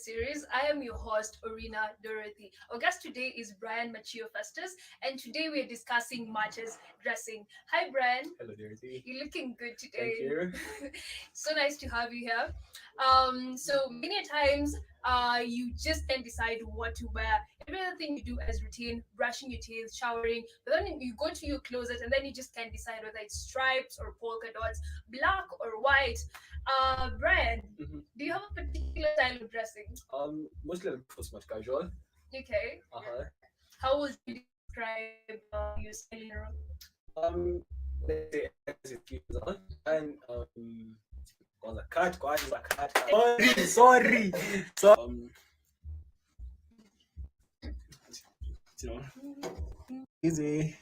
Series. I am your host, Orina Dorothy. Our guest today is Brian Machio Festus, and today we are discussing matches dressing. Hi, Brian. Hello, Dorothy. You're looking good Thank today. you. So nice to have you here. So many a times, you just can't decide what to wear. Every other thing you do as routine, brushing your teeth, showering, but then you go to your closet and then you just can't decide whether it's stripes or polka dots, black or white. Brian, hmm do you have a particular style of dressing? Mostly I look for smart casual. Okay. Uh-huh. How would you describe your style in general? Um, let's say as it keeps on. And was a cat, quite is a cat. Sorry. So you know, easy.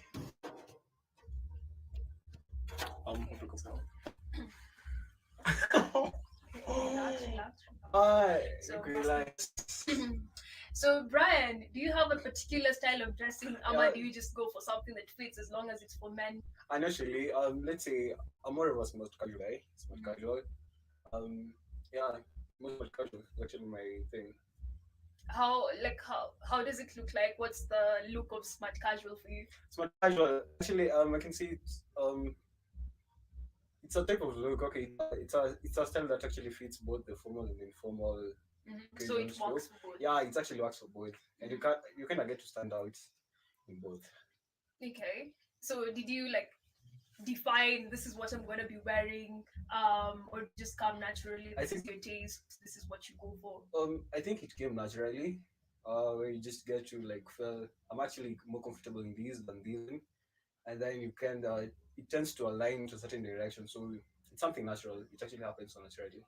Relax, relax. I So, relax. so Brian, do you have a particular style of dressing, Yeah. or do you just go for something that fits as long as it's for men? And actually, let's say I'm more of a smart casual guy. Smart casual. Um, yeah, most smart casual is actually my thing. How does it look like? What's the look of smart casual for you? Smart casual. Actually, I can see it's a type of look. Okay, it's a style that actually fits both the formal and informal So it occasions works look. for both. Yeah, it actually works for both, and you kind of get to stand out in both. Okay. So did you like define this is what I'm gonna be wearing, or just come naturally? I This is think your taste. This is what you go for. I think it came naturally. Where you just get to like feel I'm actually more comfortable in these than these, and then you can it tends to align to a certain direction. So it's something natural. It actually happens so naturally.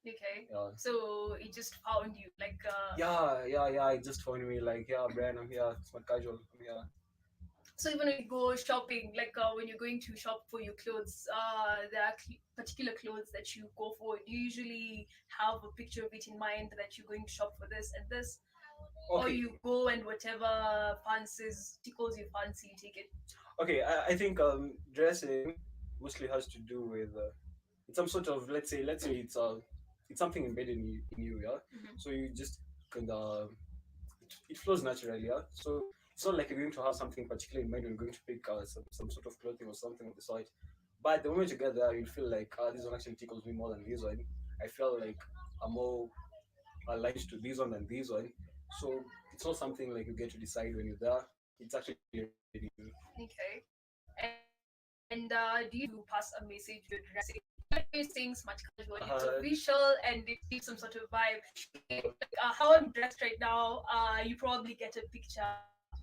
Okay. Yeah. So it just found you like Yeah. It just found me like, yeah, Brian, I'm here. Smart casual. I'm here. so even when you go shopping, like when you're going to shop for your clothes, there are particular clothes that you go for. Do you usually have a picture of it in mind that you're going to shop for this and this, or Okay. you go and whatever fancies tickles your fancy, you take it? Okay. I think dressing mostly has to do with it's some sort of let's say it's something embedded in you, yeah. So you just kind of it flows naturally, yeah. So it's not like you're going to have something particular in mind when you're going to pick some sort of clothing or something of the sort. But the moment you get there, you'll feel like, this one actually tickles me more than this one. I feel like I'm more aligned to this one than this one. So it's not something like you get to decide when you're there. It's actually already in you. Okay. And do you pass a message you're dressing? You're saying smart casual. It's Uh, official and it gives some sort of vibe. Like, how I'm dressed right now, you probably get a picture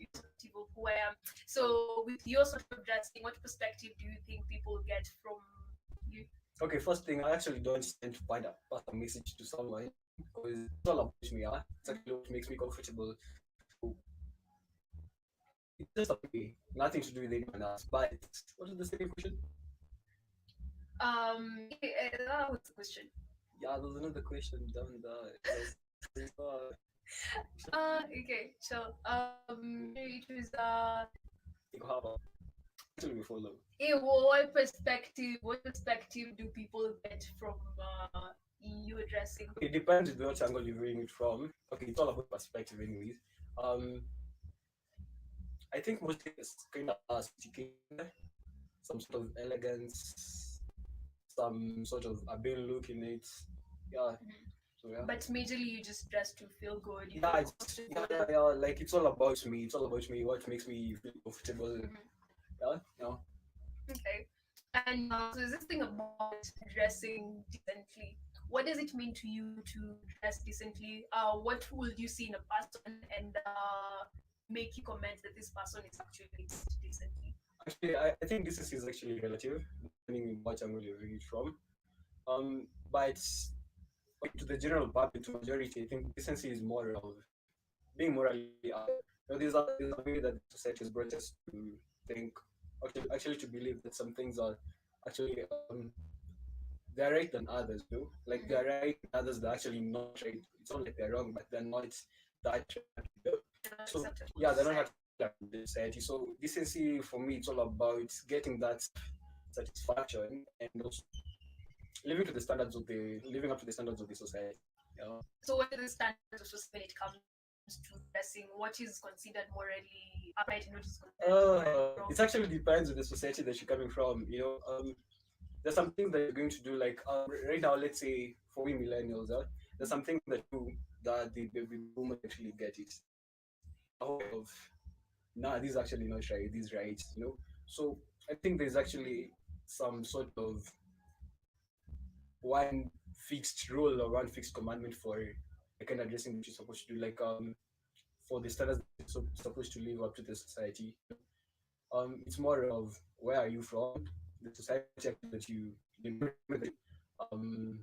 irrespective of who I am. So, with your sort of dressing, what perspective do you think people get from you? okay, first thing, I actually don't tend to pass a message to someone because it's all about me. Yeah? It's actually what makes me comfortable. So it's just about me, nothing to do with anyone else. But what is the second question? What's the question? Yeah, there's another question down there. Okay, so it was You have actually we follow. what perspective do people get from you dressing? It depends on what angle you're viewing it from. Okay, it's all about perspective, anyways. Um, I think mostly it's kind of sophisticated, some sort of elegance, some sort of a bit look in it. Yeah. So yeah. But majorly, you just dress to feel good. You Yeah, feel it's, comfortable. yeah. Like it's all about me. It's all about me. What makes me feel comfortable. Yeah. Okay. And so there's this thing about dressing decently. What does it mean to you to dress decently? What will you see in a person and make you comment that this person is actually dressed decently? Actually, I think this is actually relative, depending on what angle you're viewing it from. But okay, to the general public, to majority, I think decency is more of being morally upright. There's a way that society has brought us to think, actually to believe that some things are actually they're right than others do. Like they're right and others they're actually not right. It's not like they're wrong, but they're not that right. So yeah, they're not acceptable in the society. So decency for me, it's all about getting that satisfaction and also living up to the standards of the society. Yeah. So what are the standards of society when it comes to dressing? What is considered morally upright and what is considered morally wrong? It actually depends on the society that you're coming from. There's some things that you're going to do. Like right now, let's say for we millennials, there's some things that do that the baby boomers actually get it. A whole of nah, this is actually not right. This is right. So I think there's actually some sort of one fixed rule or one fixed commandment for the kind of dressing that you're supposed to do. Like for the standards that you're supposed to live up to the society. It's more of where are you from, the society actually that the environment that um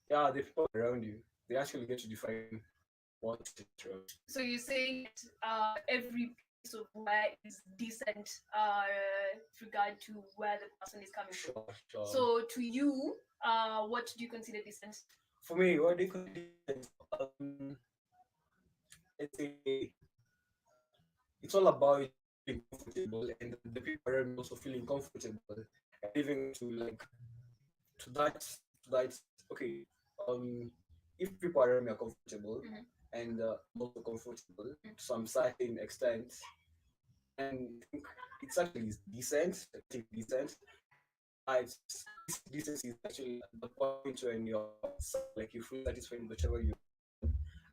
yeah, the people around you, they actually get to define what is wrong. So you're saying that every piece of wear is decent with regard to where the person is coming from. Sure. So to you, what do you consider decent? For me, what they consider is, let's say it's all about feeling comfortable and the people around me also feeling comfortable and living up to like to that okay if people around me are comfortable Mhm. and I'm also comfortable to some certain extent, and I think it's actually decent. I think decent. This decency is actually at the point when you're like you feel satisfied with whatever you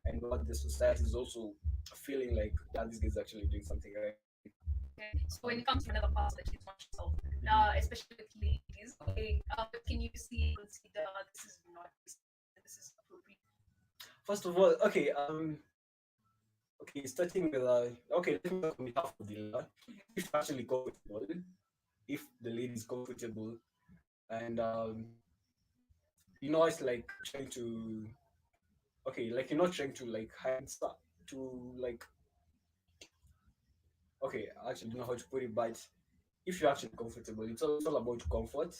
and what the society is also feeling like, yeah, this guy's actually doing something right. Okay. So when it comes to another person that is not yourself, especially with ladies, okay, what can you see and consider this is not decent, this is appropriate? First of all, okay, starting with okay, let me talk on behalf of the lady. If you're actually comfortable, if the lady is comfortable, and it's like trying to okay, like you're not trying to like hide stuff to like okay, I actually don't know how to put it, but if you're actually comfortable, it's all about comfort.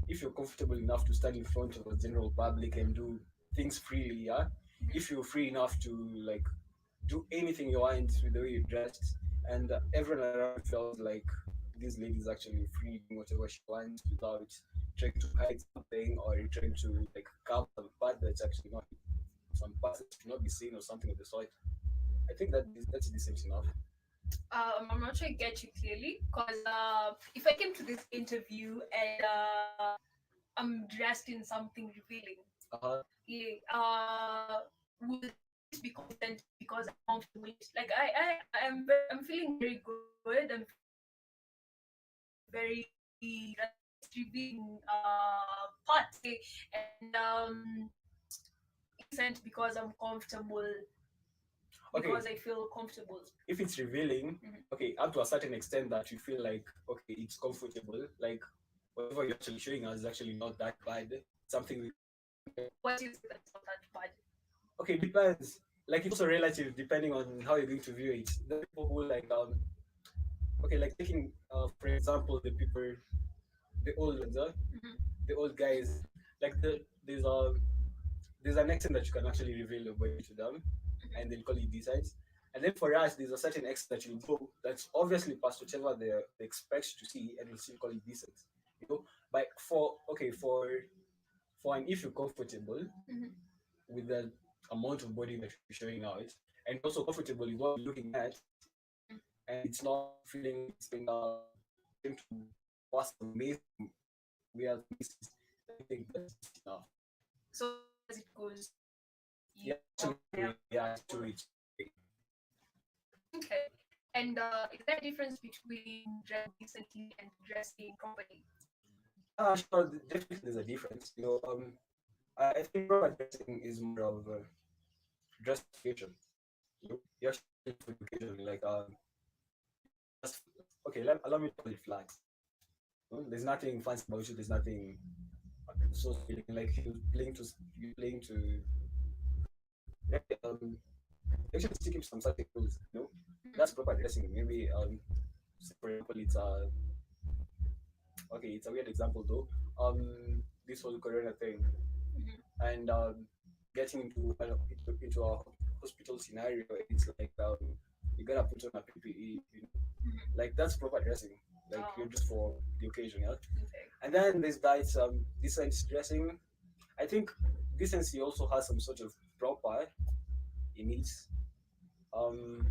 If you're comfortable enough to stand in front of a general public and do things freely, yeah. If you're free enough to like do anything you want with the way you're dressed, and everyone around feels like this lady is actually free doing whatever she wants without trying to hide something or trying to like cover some part that's actually not some parts that should not be seen or something of the sort. I think that's decent enough. I'm not sure I get you clearly because if I came to this interview and I'm dressed in something revealing, Uh-huh. yeah, would this be consent because I'm comfortable? Like I'm feeling very good. I'm feeling very revealing parts, okay? And consent because I'm comfortable Okay, because I feel comfortable. if it's revealing, Mhm. okay, up to a certain extent that you feel like okay, it's comfortable, like whatever you're actually showing us is actually not that bad. Something we What is it that's not that bad? okay, depends. Like it's also relative depending on how you're going to view it. The people who like okay, like taking for example the old ones, Mhm. the old guys, like there's an extent that you can actually reveal your body to them, and they'll call it decent. And then for us, there's a certain extent that you go that's obviously past whatever they expect you to see, and will still call it decent. But for okay for an if you're comfortable Mhm. with the amount of body that you're showing out, and also comfortable with what you're looking at, and it's not feeling like it's being trying to pass amazing weird places. I think that's enough. So as long as it goes, you Yeah, actually, have yeah, or actually, okay. And is there a difference between dressing decently and dressing properly? sure, definitely there's a difference. I think proper dressing is more of a dress occasion. You actually for the occasion, like just okay. Allow me to call it flat. There's nothing fancy about you. There's nothing so feeling like you playing to yeah, you actually sticking to some certain rules. Mhm. That's proper dressing. Maybe say for example, it's okay. It's a weird example though. This whole Corona thing Mhm. and getting into a hospital scenario, it's like you gotta put on a PPE. Mhm. Like that's proper dressing. Like Oh, you're just for the occasion, yeah. okay. And then there's that decent dressing. I think decency also has some sort of proper in it. Um,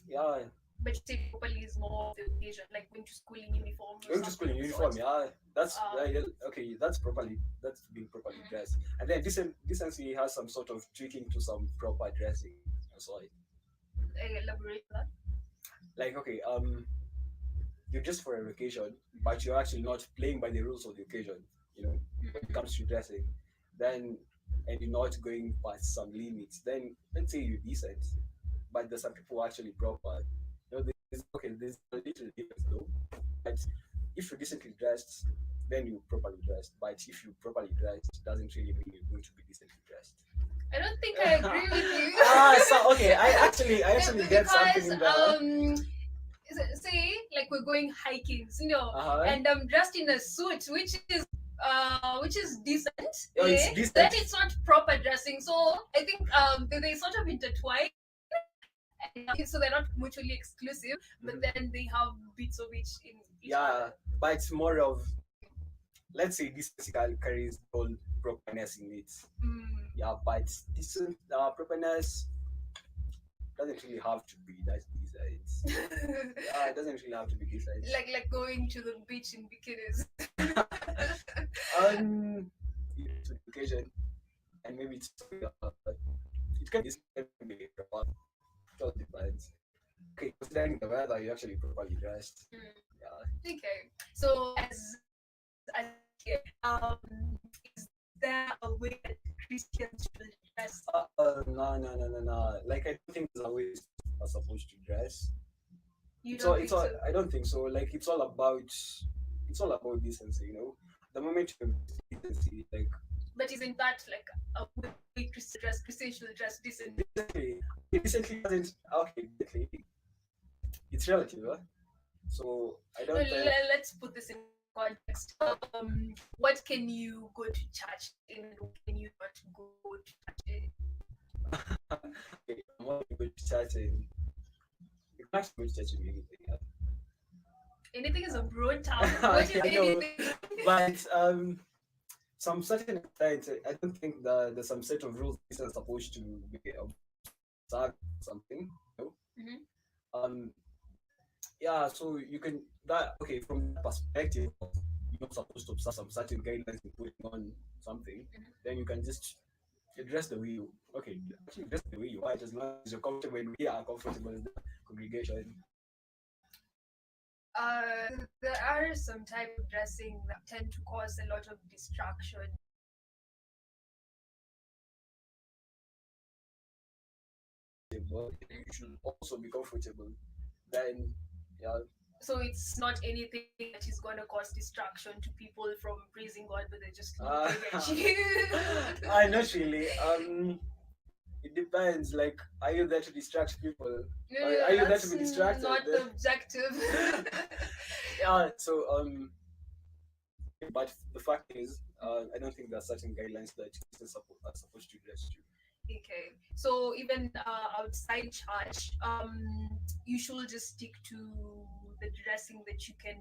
yeah, But you say properly is more of the occasion, like going to school in uniform or going to school something in of the uniform. sort. Yeah, that's Um, okay. That's being properly dressed. And then decency has some sort of tweaking to some proper dressing. That's why, elaborate on that. like, okay, you're just for an occasion, but you're actually not playing by the rules of the occasion. You know, when it comes to dressing, then and you're not going past some limits. Then let's say you're decent, but there's some people who are actually proper. You know, there's a little difference though. But if you're decently dressed, then you're properly dressed. But if you're properly dressed, it doesn't really mean you're going to be decently dressed. I don't think I agree with you. So okay, I actually get something Because in there. say like we're going hiking, Uh-huh. and I'm dressed in a suit, which is decent. Oh, it's Then decent. it's not proper dressing. So I think they sort of intertwine, and so they're not mutually exclusive, but Mhm. then they have bits of each in each Yeah, other. but it's more of, let's say, decency carries all properness in it. Mm. Yeah, but decent properness doesn't really have to be that decent. Yeah, it doesn't really have to be decent. like going to the beach in bikinis. um, to the occasion, and maybe it can be decent, it can be proper. It all depends. Okay, considering the weather, you actually properly dressed. Yeah. Okay, so as here, is there a way that Christians should dress? No. Like, I don't think there's always are supposed to dress. You It's all. don't It's think all. so? I don't think so. Like, it's all about. It's all about decency. You know, the moment you embrace decency, like, But isn't that like a way Christians should dress decent? decently, decently doesn't. Okay, decently, it's relative. Huh? So I No, don't think. let's put this in context. What can you go to church in and what can you not go to church in? Okay, I'm not going to church and you can actually go to church with anything. Anything is a broad term. Yeah. What is I know, anything? but some certain extent, I don't think that there's some set of rules that are supposed to be observed or something. You know? Mhm. Um, yeah, so you can that okay from that perspective of you're not supposed to observe some certain guidelines in putting on something, then you can just dress the way you actually dress the way you are, as long as you're comfortable and we are comfortable in the congregation. There are some type of dressing that tend to cause a lot of distraction. But you should also be comfortable. Then yeah. So it's not anything that is going to cause distraction to people from praising God, but they're just Uh, looking at you. not really. It depends. Like, are you there to distract people? No, Or no, are you there to that's be distracted? not the objective. Yeah. So but the fact is, I don't think there are certain guidelines that Christians are supposed to dress to. Okay, so even outside church, you should just stick to the dressing that you can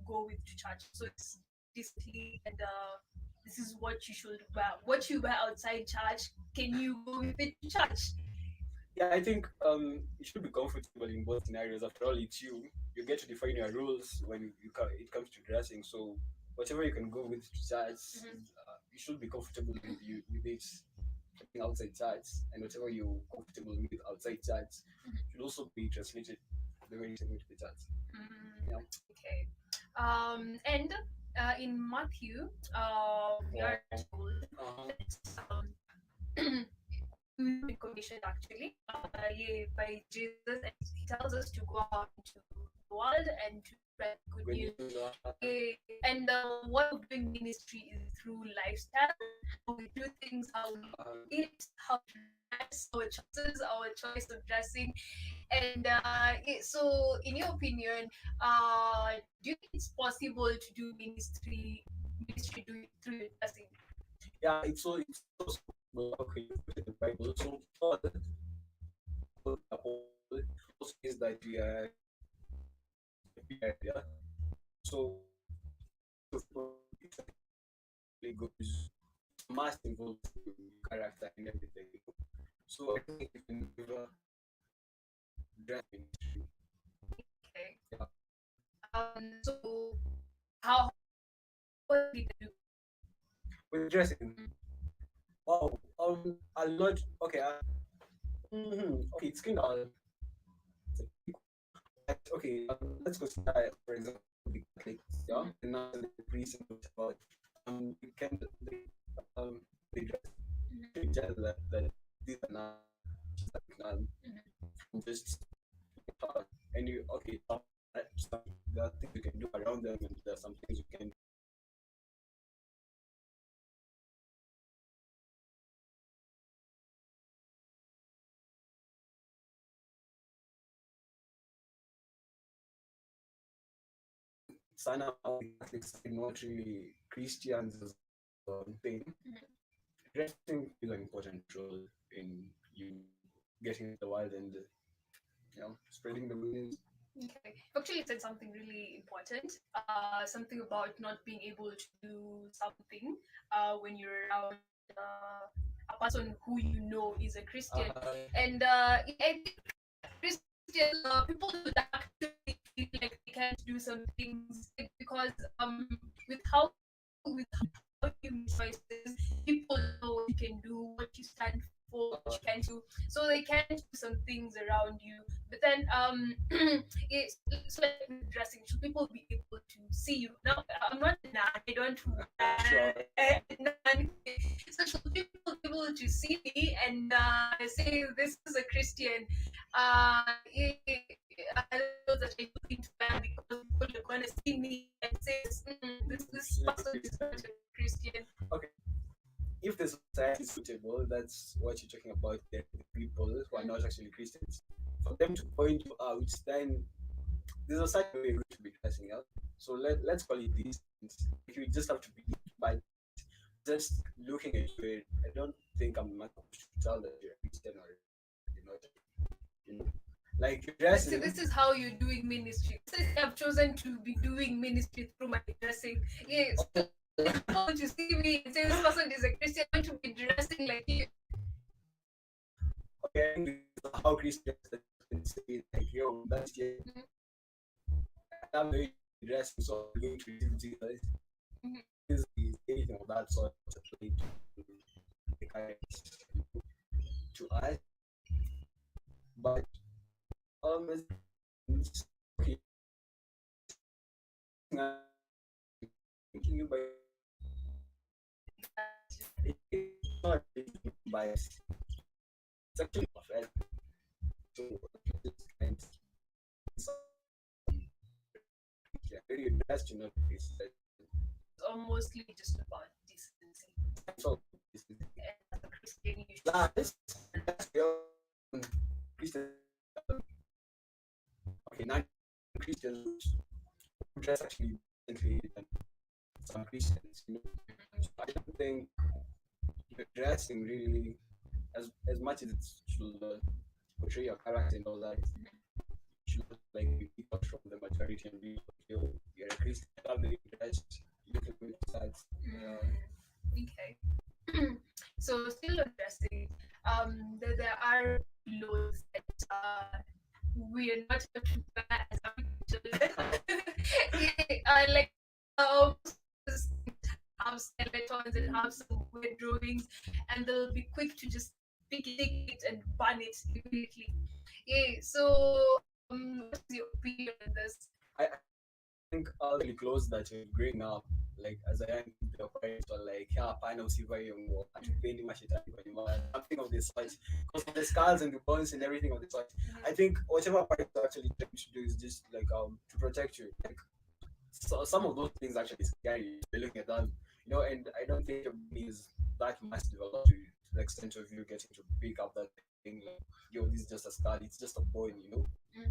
go with to church. So it's decently, and this is what you should wear. What you wear outside church, can you go with it to church? Yeah, I think you should be comfortable in both scenarios. After all, it's you. You get to define your rules when it comes to dressing. So whatever you can go with to church, you should be comfortable with it outside church, and whatever you're comfortable with outside church should also be translated the way you take it to the church. Yeah. Okay. And in Matthew, we are told Uh-huh. that we've been commissioned actually by Jesus, and he tells us to go out into the world and to spread good When news. you And what we're doing ministry is through lifestyle, how we do things, how we eat, how to dress, our choices, our choice of dressing. And so, in your opinion, do you think it's possible to do ministry doing through your dressing? yeah, it's also well, okay. You put it in the Bible. So Paul also says that yeah. So really goes must involve character and everything. So I don't think you can ever dress ministry. Okay. Yeah. So how what did you do? With dressing, oh, a lot. Okay, okay, it's kind of it's a big but okay. Let's consider, for example, the Catholics, yeah, Mhm, and now the priests and about we can they dress mhm, actually tell that these are not just like mhm. just and you okay some there are things you can do around them and there are some things you can sign up on the Catholic side, not really Christians as a thing. Dressing is an important role in you getting into the world and spreading the good news. Okay. Actually, you said something really important. Something about not being able to do something when you're around a person who you know is a Christian. Uh, And I think Christians, people would actually feel like they can't do some things because with how with how you make choices, people know what you can do, what you stand for, what you can do, so they can do some things around you. But then it's like with dressing, should people be able to see you? Now, I'm not a nun, I don't sure. nun. So should people be able to see me and say this is a Christian? I don't know that I do things bad because people are gonna see me and say this person is not a Christian. Okay, if the society is suitable, that's what you're talking about. The people who are not actually Christians, for them to point you out, then there's a certain way you're going to be dressing up. So let's call it this. You just have to be, but just looking at you, I don't think I'm not supposed to tell that you're a Christian or you're not. You know, like you're dressing. This is how you're doing ministry. This is I've chosen to be doing ministry through my dressing. Yes, so people to see me and say this person is a Christian, I want to be dressing like you. Okay, I think this is how Christians can say like, yo, that's yeah, Mhm, I'm very dressing, so I'm going to receive Jesus. mhm. Is anything of that sort apply to the characters to us, but it's okay. Thinking you by it's not really biased. It's actually perfect. So just kind yeah, very best to not be said. Or mostly just about decency. So And as a Christian, you should that is that's your Christian. Okay, not Christians who dress actually differently than some Christians. So I don't think the dressing really, as much as it should portray your character and all that, it should not like be picked out from the majority and be like, yo, you're a Christian, how do you dress? You look like that. Okay. So still on dressing, there are clothes that we are not able to wear as African children. Like have skeletons and have some weird drawings, and they'll be quick to just pick it and burn it immediately. Yeah. So what is your opinion on this? I think all the clothes that you're growing up, like as a young kid, your parents were like, yeah, pine of silver young war, painting mashitani kwa nyuma, something of the sort. Because of the skulls and the bones and everything of the sort. I think whatever parents are actually trying to do is just like to protect you. Like so some of those things actually scary. You're looking at them, and I don't think your brain is that much developed to the extent of you getting to pick up that thing like, yo, this is just a skull, it's just a bone.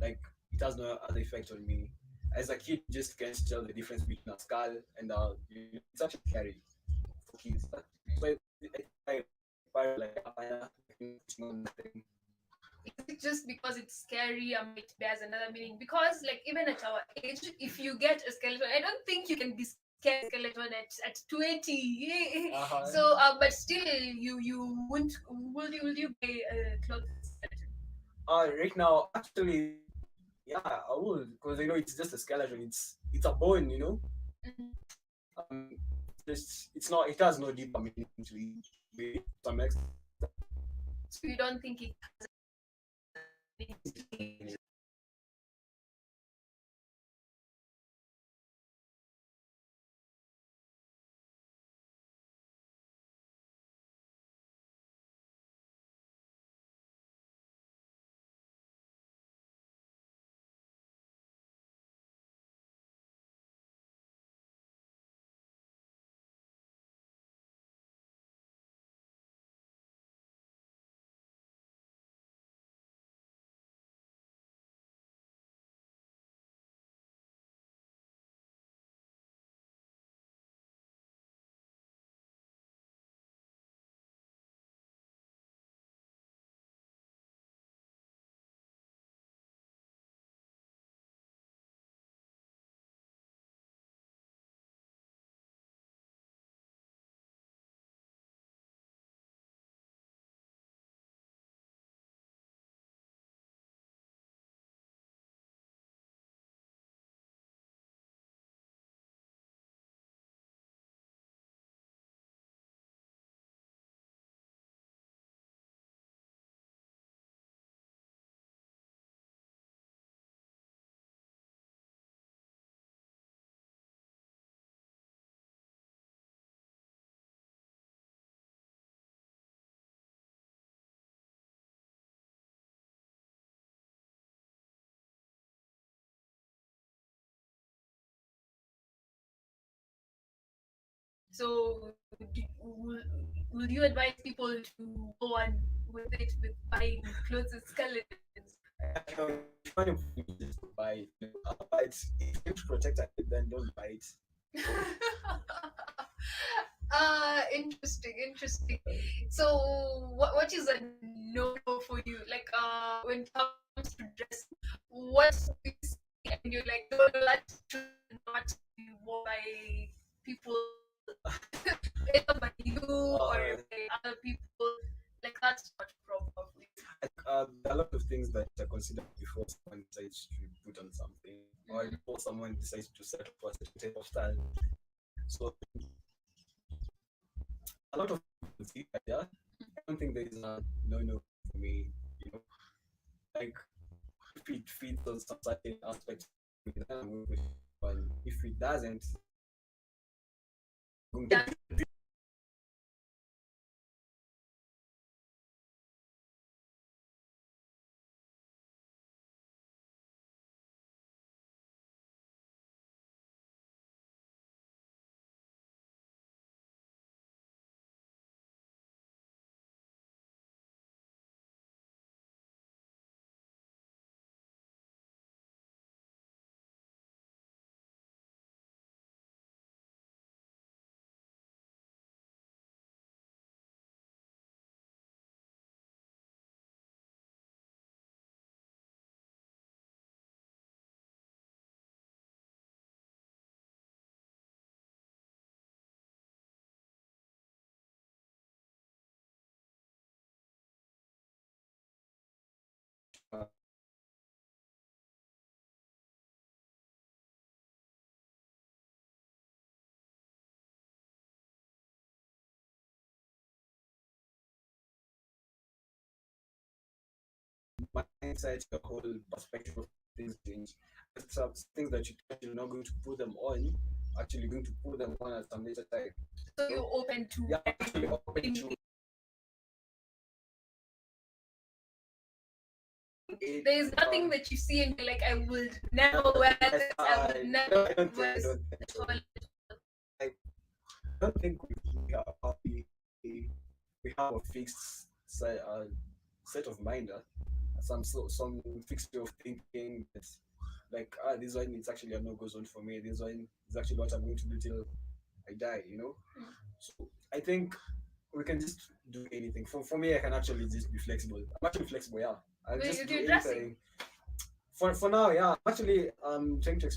Like it has no other effect on me. As a kid, you just can't tell the difference between a skull and it's actually scary for kids. So I like it's not nothing. Is it just because it's scary and it bears another meaning? Because like even at our age, if you get a skeleton, I don't think you can describe scary skeleton at 20. Uh-huh. So but still you won't will you buy clothes with skeleton? Right now, actually, yeah, I would, because it's just a skeleton. It's a bone. Mhm. It's not. It has no deeper meaning to it. To some extent. So you don't think it has any meaning? So will you advise people to go on with it with buying clothes with skeletons? It's fine for you just to buy it. But if you to protect it, then don't buy it. Interesting, interesting. So what is a no no for you? Like when it comes to dressing, what do you see and you're like, no, no, that should not be worn by people either by you or by other people. Like that's not proper for you. There are a lot of things that are considered before someone decides to put on something, or Mhm. before someone decides to settle for a certain type of style. So a lot of people consider that. I don't think there is a no for me. You know, like if it fits on some certain aspects, then I'm going with it. But if it doesn't, I'm going Yeah. to mindset, your whole perspective of things change. There's some things that you thought you're not going to put them on, actually going to put them on at some later time. So So you're open to yeah, actually open to it. there is nothing that you see and you're like, I would never wear Yes, this, I would no, never I don't think, wear I this don't think at so. all. I don't think we have a fixed set of mind, some fixed way of thinking that like this one it's actually a no-go zone for me. This one is actually what I'm going to do till I die. So I think we can just do anything. For me, I can actually just be flexible. I'm actually flexible, yeah. I'll Wait, just if do you're dressing, anything. For now, yeah, I'm actually trying to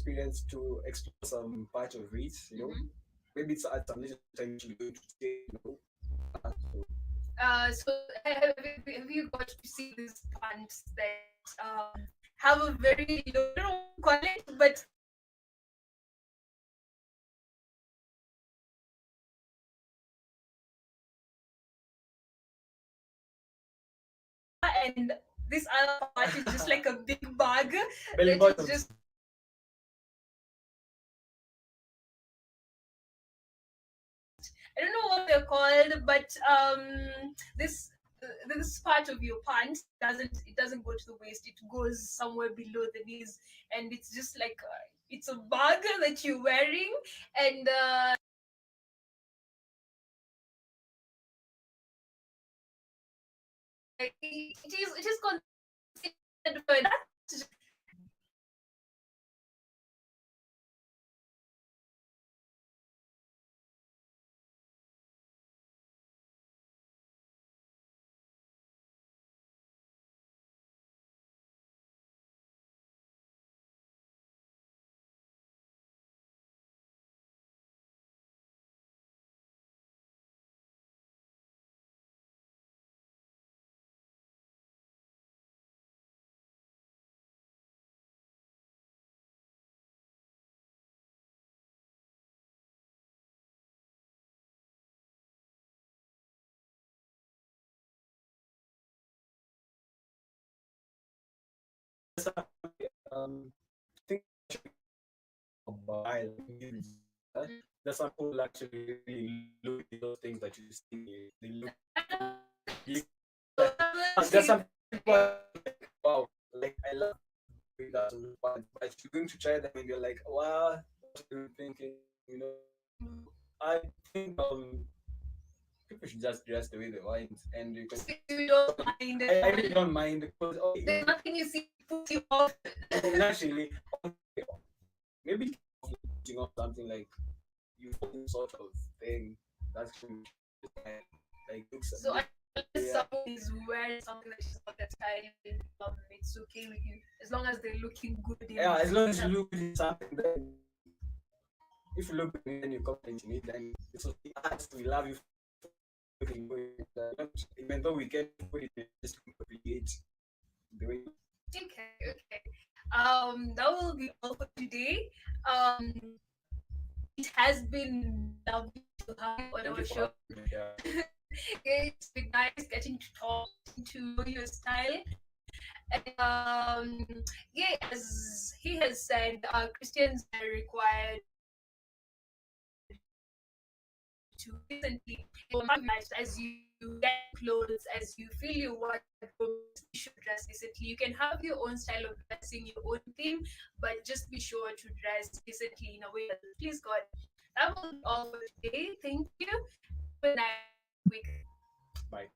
explore some part of it. Mhm. Maybe it's at some later time actually going to say so So have you got to see these pants that have a very low, I don't know what to call it, but and this other part is just like a big bag belly that is bottoms. just I don't know what they're called, but this this part of your pants doesn't go to the waist. It goes somewhere below the knees, and it's just like it's a bag that you're wearing, and it is considered for that's I think like music. There's some people actually really look at those things that you see. They look you there's some people like wow, like I love doing that sort of part, but you're going to try them and you're like, wow, what are you thinking? I think people should just dress the way they want and you can you don't mind. I really don't mind because There's nothing you see puts you off. it's actually maybe putting off something like you want sort of thing that's actually fine. Like looks So unless yeah. someone is wearing something that is not that style, it's okay with you as long as they're looking good in Yeah, it. as long as you look good in something, then if you look good in it and you comment in it, then it's okay. Us, we love you for looking good. Even though we get put it just to appreciate the way. Okay. That will be all for today. It has been lovely to have you on Thank our you for show. having me. Yeah. It's been nice getting to talk to know your style. And yeah, as he has said, Christians are required to recently as you get clothes, as you feel your wardrobe, just be sure to dress decently. You can have your own style of dressing, your own theme, but just be sure to dress decently in a way that please God. That will be all for today. Thank you. Have a nice week. Bye.